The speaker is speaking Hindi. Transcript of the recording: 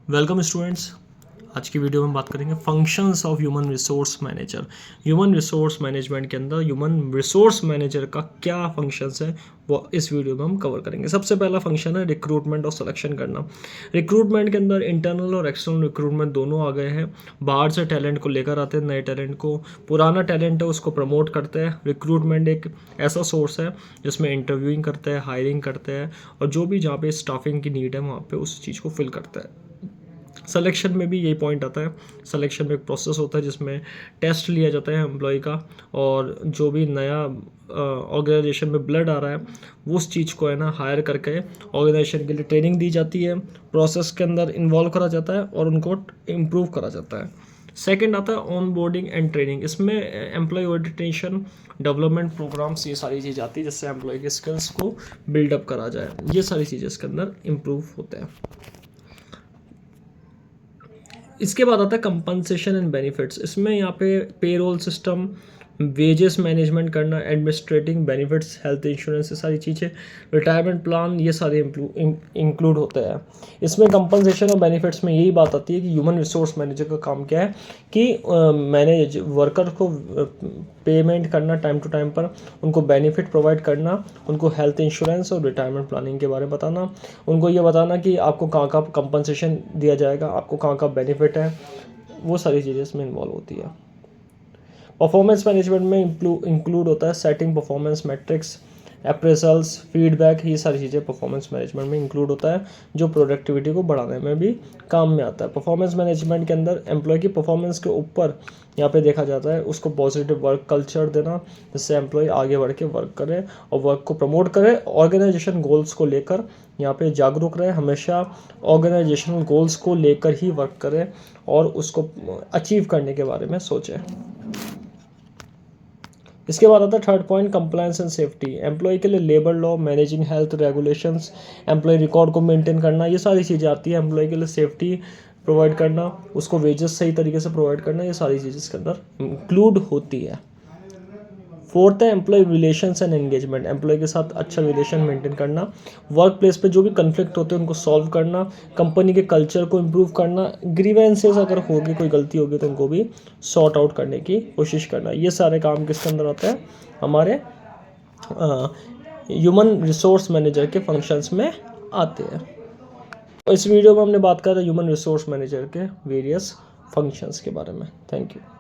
Welcome students. आज की वीडियो में बात करेंगे functions of human resource manager. Human resource management के अंदर ह्यूमन रिसोर्स मैनेजर का क्या फंक्शंस है वो इस वीडियो में हम कवर करेंगे। सबसे पहला फंक्शन है रिक्रूटमेंट और सिलेक्शन करना। रिक्रूटमेंट के अंदर इंटरनल और एक्सटर्नल रिक्रूटमेंट दोनों आ गए हैं। बाहर से टैलेंट को लेकर आते हैं, नए टैलेंट को, पुराना टैलेंट है उसको प्रमोट करते हैं। रिक्रूटमेंट एक ऐसा सोर्स है जिसमें इंटरव्यूइंग करते हैं, हायरिंग करते हैं और जो भी जहाँ पे स्टाफिंग की नीड है वहाँ पे उस चीज़ को फिल करता है। सिलेक्शन में भी यही पॉइंट आता है। सिलेक्शन में एक प्रोसेस होता है जिसमें टेस्ट लिया जाता है एम्प्लॉय का, और जो भी नया ऑर्गेनाइजेशन में ब्लड आ रहा है वो उस चीज़ को है ना हायर करके ऑर्गेनाइजेशन के लिए ट्रेनिंग दी जाती है, प्रोसेस के अंदर इन्वॉल्व करा जाता है और उनको इम्प्रूव करा जाता है। सेकंड आता है ऑन बोर्डिंग एंड ट्रेनिंग। इसमें एम्प्लॉय ओरिएंटेशन, डेवलपमेंट प्रोग्राम्स, ये सारी चीज़ आती है जिससे एम्प्लॉय के स्किल्स को बिल्डअप करा जाए। ये सारी चीज़ें इसके अंदर इम्प्रूव होते हैं। इसके बाद आता है कंपनसेशन एंड बेनिफिट्स। इसमें यहाँ पे पेरोल सिस्टम, वेजेस मैनेजमेंट करना, एडमिनिस्ट्रेटिंग, बेनिफिट्स, हेल्थ इंश्योरेंस, ये सारी चीज़ें, रिटायरमेंट प्लान, ये सारे इंक्लूड होते हैं। इसमें कंपनसेशन और बेनिफिट्स में यही बात आती है कि ह्यूमन रिसोर्स मैनेजर का काम क्या है कि मैनेज वर्कर को पेमेंट करना टाइम टू टाइम पर, उनको बेनिफिट प्रोवाइड करना, उनको हेल्थ इंश्योरेंस और रिटायरमेंट प्लानिंग के बारे में बताना, उनको ये बताना कि आपको कहाँ का कंपनसेशन दिया जाएगा, आपको कहाँ का बेनिफिट है, वो सारी चीज़ें इसमें इन्वॉल्व होती है। परफॉर्मेंस मैनेजमेंट में इंक्लूड होता है setting performance matrix, appraisals, feedback, ये सारी चीज़ें परफॉर्मेंस मैनेजमेंट में इंक्लूड होता है जो प्रोडक्टिविटी को बढ़ाने में भी काम में आता है। परफॉर्मेंस मैनेजमेंट के अंदर एम्प्लॉय की परफॉर्मेंस के ऊपर यहाँ पे देखा जाता है उसको पॉजिटिव वर्क कल्चर देना, जिससे एम्प्लॉय आगे बढ़ के वर्क करे और वर्क को प्रमोट करे। ऑर्गेनाइजेशन गोल्स को लेकर यहाँ पे जागरूक रहे, हमेशा ऑर्गेनाइजेशनल गोल्स को लेकर ही वर्क करे और उसको अचीव करने के बारे में सोचे। इसके बाद आता है third point, compliance and safety. Employ के लिए labour law, managing health regulations, employ record को मेंटेन करना, ये सारी चीज़ें आती है। एम्प्लॉय के लिए सेफ्टी प्रोवाइड करना, उसको वेजेस सही तरीके से प्रोवाइड करना, ये सारी चीज़ें इसके अंदर इंक्लूड होती है। फोर्थ है employ relations and engagement. Employ के साथ अच्छा रिलेशन मेंटेन करना, वर्क प्लेस पे जो भी कन्फ्लिक्ट होते हैं उनको सॉल्व करना, कंपनी के कल्चर को इम्प्रूव करना, ग्रीवेंसेस अगर होगी, कोई गलती होगी तो उनको भी सॉर्ट आउट करने की कोशिश करना। ये सारे काम किसके अंदर आते हैं, हमारे ह्यूमन रिसोर्स मैनेजर के फंक्शंस में आते हैं। इस वीडियो में हमने बात करा ह्यूमन रिसोर्स मैनेजर के वेरियस फंक्शंस के बारे में। Thank you.